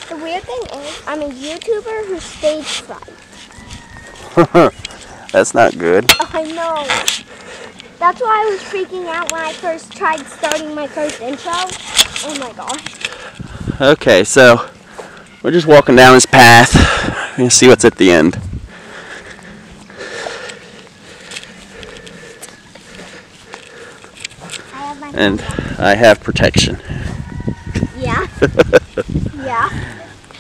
The weird thing is, I'm a YouTuber who stage fright. That's not good. I know. That's why I was freaking out when I first tried starting my first intro. Oh my gosh. Okay, so we're just walking down this path. We're gonna see what's at the end. And I have protection. Yeah. Yeah.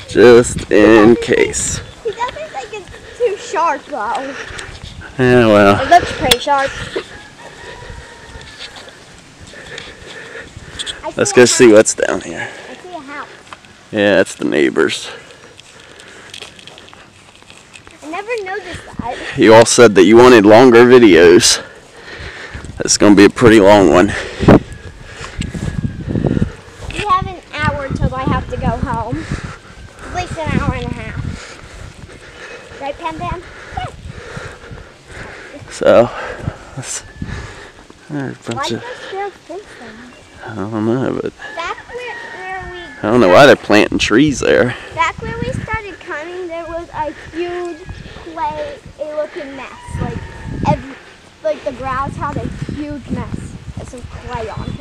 Just in case. He doesn't think it's too sharp though. Yeah, well. It looks pretty sharp. Let's go see what's down here. I see a house. Yeah, it's the neighbors. I never noticed that. You all said that you wanted longer videos. That's going to be a pretty long one. We have an hour till I have to go home. At least an hour and a half. Right, Pam Pam? Yeah. So, there's a bunch Why of, does there fence there? I don't know, but Back where we... I don't know why they're planting trees there. Back where we started coming, there was a huge clay-looking mess. Like the grass had a huge mess with some clay on it.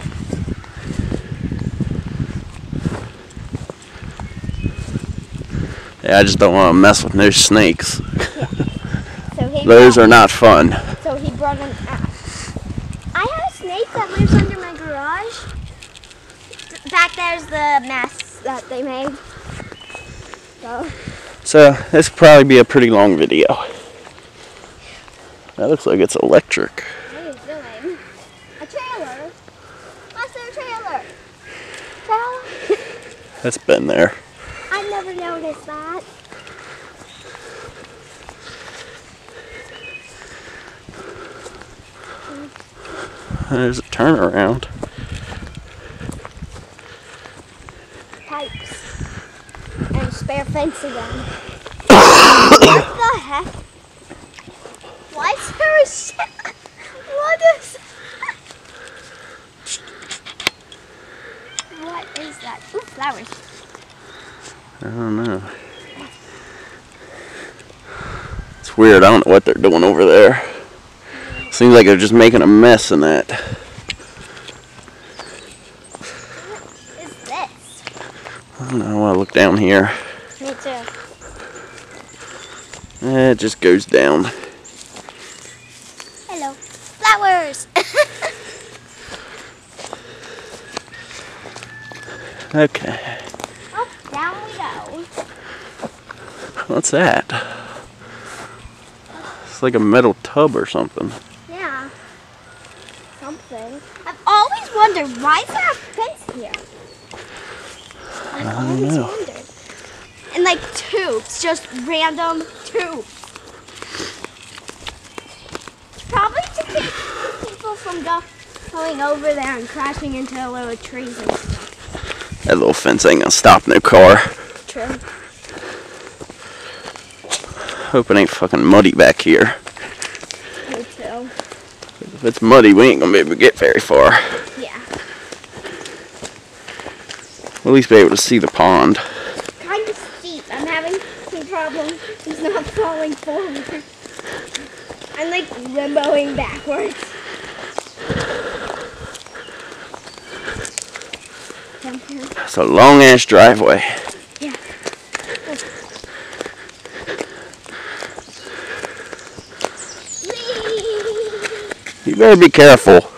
Yeah, I just don't want to mess with no snakes. Yeah. So Those are not fun. So he brought an axe. I have a snake that lives under my garage. Back there's the mess that they made. So this will probably be a pretty long video. That looks like it's electric. What are you doing? A trailer. What's their trailer? Trailer? That's been there. I've never noticed that. There's a turnaround. Pipes. And spare fence again. What the heck? Why is there a shit? What is that? Ooh, flowers. I don't know. It's weird. I don't know what they're doing over there. Seems like they're just making a mess in that. What is this? I don't know. I want to look down here. Me too. It just goes down. Hello. Flowers! Okay. Oh, down we go. What's that? It's like a metal tub or something. Yeah. Something. I've always wondered, why is there a fence here? I've always wondered. And like tubes, just random tubes. Probably to keep people from going over there and crashing into a load of trees and stuff. That little fence ain't gonna stop no car. True. Hope it ain't fucking muddy back here. Me too. If it's muddy, we ain't gonna be able to get very far. Yeah. We'll at least be able to see the pond. Kind of steep. I'm having some problems. It's not falling forward. I'm like limboing backwards. It's a long ass driveway. Yeah. You better be careful.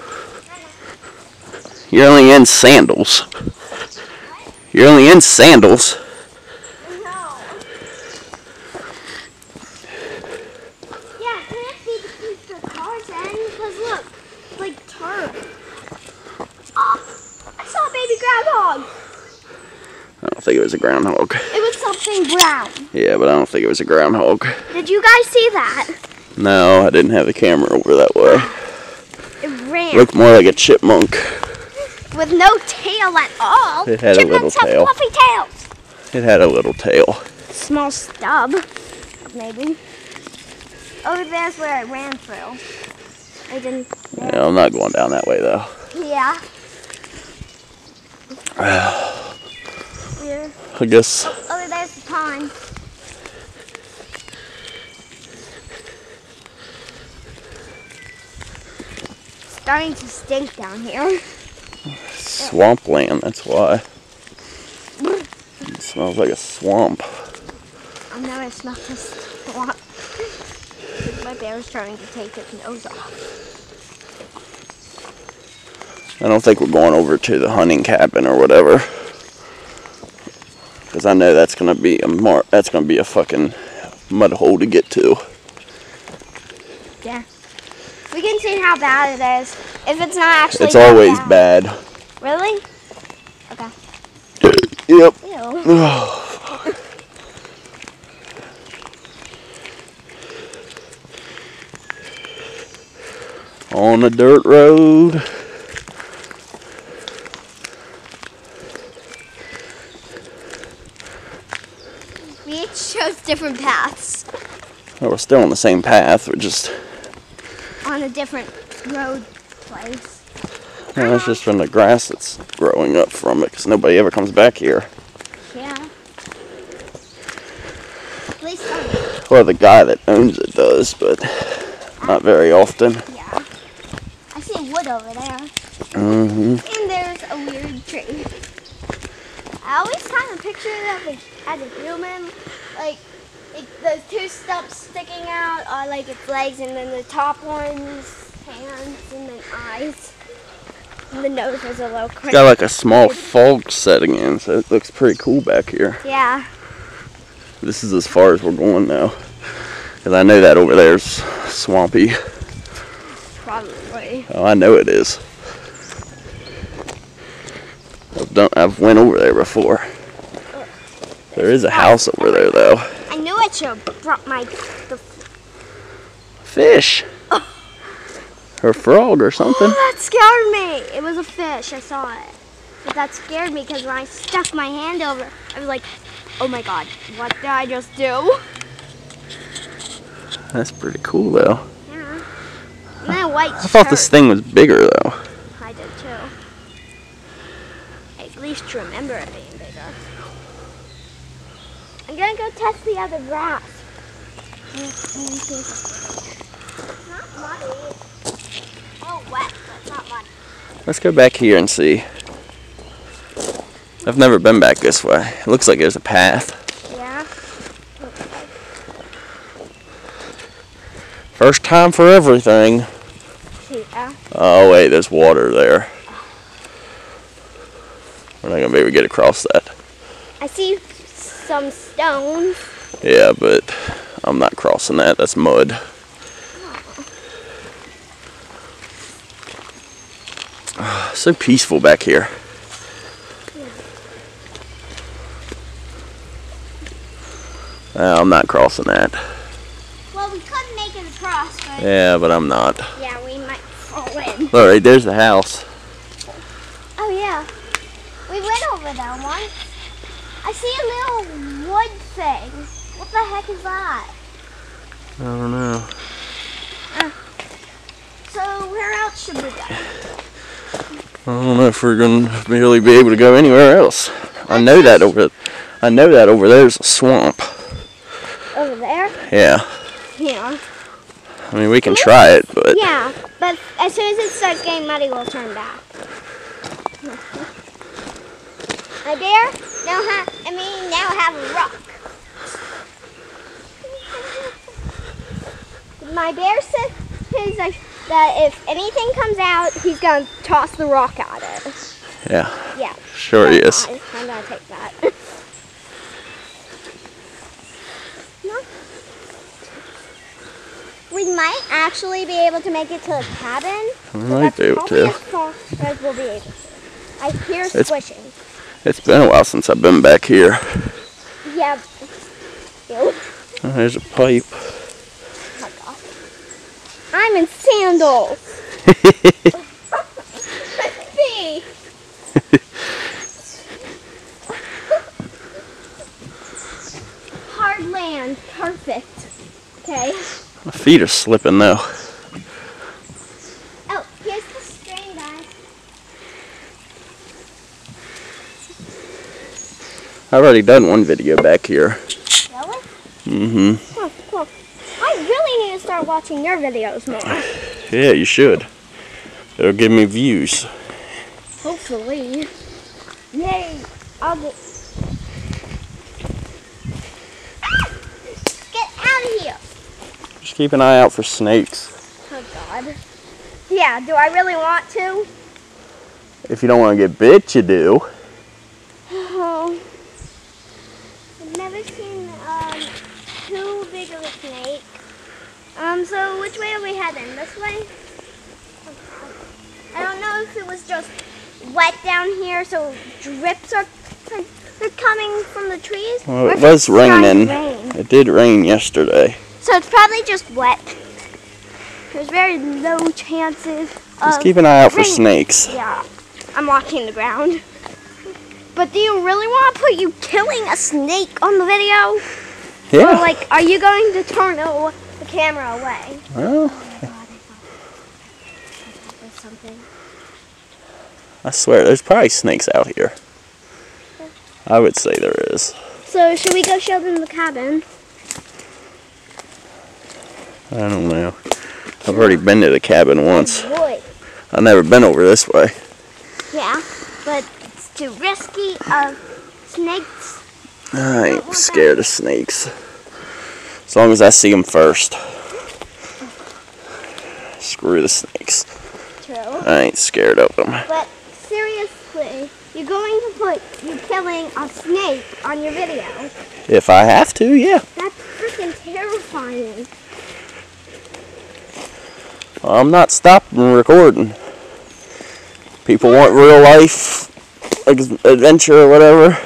You're only in sandals. You're only in sandals. No. Yeah, it can't be to keep the cars in because look, it's like turf. Oh, I saw a baby groundhog. I don't think it was a groundhog. It was something brown. Yeah, but I don't think it was a groundhog. Did you guys see that? No, I didn't have the camera over that way. It ran. Looked more like a chipmunk. With no tail at all. It had a little Chipmunks have tail. fluffy tails. It had a little tail. Small stub, maybe. Over there's where it ran through. I didn't. Yeah, I'm not going down that way though. Yeah. here. I guess. Over there's the pond. Starting to stink down here. Swampland, that's why. It smells like a swamp. I've never smelled this swamp. My bear's trying to take his nose off. I don't think we're going over to the hunting cabin or whatever, because I know that's gonna be a fucking mud hole to get to. Yeah. We can see how bad it is. If it's not actually It's always bad. Really? Okay. Yep. Ew. On a dirt road. We each chose different paths. Well, we're still on the same path. We're just. On a different road place. Yeah, that's just from the grass that's growing up from it, because nobody ever comes back here. Yeah. At least Well, the guy that owns it does, but not very often. yeah. I see wood over there. Mm-hmm. And there's a weird tree. I always kind of picture it as a human. Like those two stumps sticking out are like its legs, and then the top one's hands, and then eyes. And the nose is a little It's crazy. got like a small fog setting in, so it looks pretty cool back here. Yeah. This is as far as we're going now, because I know that over there's swampy. Probably. Oh, I know it is. I've went over there before. There is a house over there though. I knew I should have brought the Fish. Or a frog or something. Oh, that scared me. It was a fish. I saw it. But that scared me because when I stuck my hand over, I was like, oh my God, what did I just do? That's pretty cool though. Yeah. And then a white I thought this thing was bigger though. I did too. I at least remember it being bigger. I'm gonna go test the other grass. It's not muddy. Oh, wet, but it's not muddy. Let's go back here and see. I've never been back this way. It looks like there's a path. Yeah. First time for everything. Yeah. Oh wait, there's water there. We're not gonna be able to get across that. I see some stones. Yeah, but I'm not crossing that. That's mud. So peaceful back here. I'm not crossing that. Well, we couldn't make it across, but Yeah, but I'm not. yeah, we might fall in. All right, there's the house. Oh yeah, we went over there once. I see a little wood thing. What the heck is that? I don't know. So where else should we go? I don't know if we're gonna really be able to go anywhere else. I know that over there's a swamp. Over there? Yeah. Yeah. I mean, we can try it, but Yeah, but as soon as it starts getting muddy, we'll turn back. My bear now have a rock. My bear said that if anything comes out, he's gonna toss the rock at it. yeah, Yeah. sure he is. I'm gonna take that. No. We might actually be able to make it to the cabin. We but might that's be able probably to. as far as we'll be able to. I hear It's- squishing. It's been a while since I've been back here. Yeah. Ew. Oh, there's a pipe. Oh my God. I'm in sandals. See? Hard land. Perfect. Okay. My feet are slipping though. Oh, here's the string, guys. I've already done one video back here. Really? Mm-hmm. Oh, cool. I really need to start watching your videos more. Yeah, you should. It'll give me views. Hopefully. Yay! I'll get... Get out of here! Just keep an eye out for snakes. Oh God. Yeah, do I really want to? If you don't want to get bit, you do. Oh. I've never seen too big of a snake. So which way are we heading? This way? I don't know if it was just wet down here, so drips are coming from the trees. Well, it was raining. It did rain yesterday. So it's probably just wet. There's very low chances of Just keep an eye out for rain. snakes. Yeah, I'm watching the ground. But do you really want to put you killing a snake on the video? Yeah. Or like, are you going to turn the camera away? Well, Oh God, I thought there was something. I swear, there's probably snakes out here. I would say there is. So should we go show them the cabin? I don't know. I've already been to the cabin once. Boy. I've never been over this way. Yeah, but it's too risky of snakes. I ain't scared of snakes. As long as I see them first. Screw the snakes. True. I ain't scared of them. But seriously, you're going to put you killing a snake on your video. If I have to, yeah. That's freaking terrifying. I'm not stopping recording. People want real life adventure or whatever.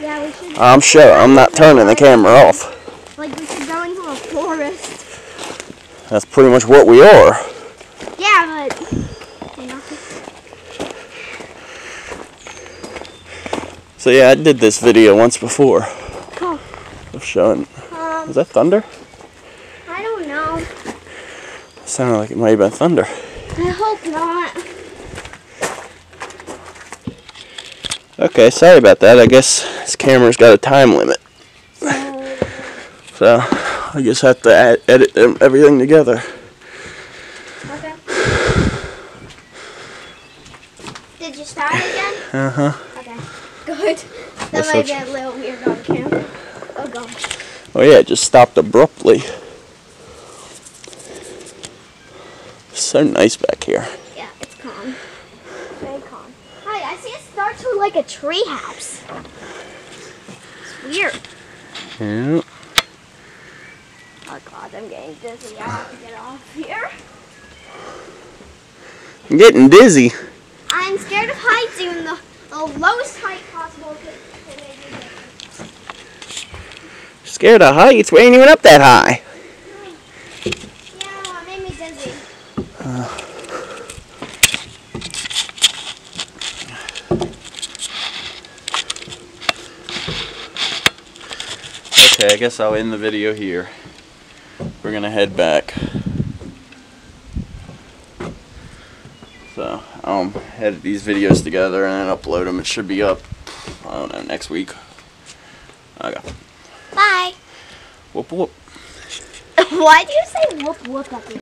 Yeah, we should. I'm sure. I'm not turning the camera off. Like we should go into a forest. That's pretty much what we are. Yeah, but you know. So yeah, I did this video once before Cool. of showing. Was that thunder? I don't know. Sounded like it might have been thunder. I hope not. Okay, sorry about that. I guess this camera's got a time limit. So I just have to edit everything together. Okay. Did you start again? Uh-huh. Okay. Good. That Guess might that's- be a little weird on camera. Oh gosh. Oh yeah, it just stopped abruptly. So nice back here. Yeah, it's calm. Very calm. Hi, I see it starts with like a tree house. It's weird. Yeah. Oh god, I'm getting dizzy. I have to get off here. I'm getting dizzy. I'm scared of heights, even the lowest height possible. Scared of heights? We ain't even up that high. Yeah, it made me dizzy. Okay, I guess I'll end the video here. We're gonna head back. So I'll edit these videos together and then upload them. It should be up, I don't know, next week. Okay. Bye. Whoop whoop. Why do you say whoop whoop at the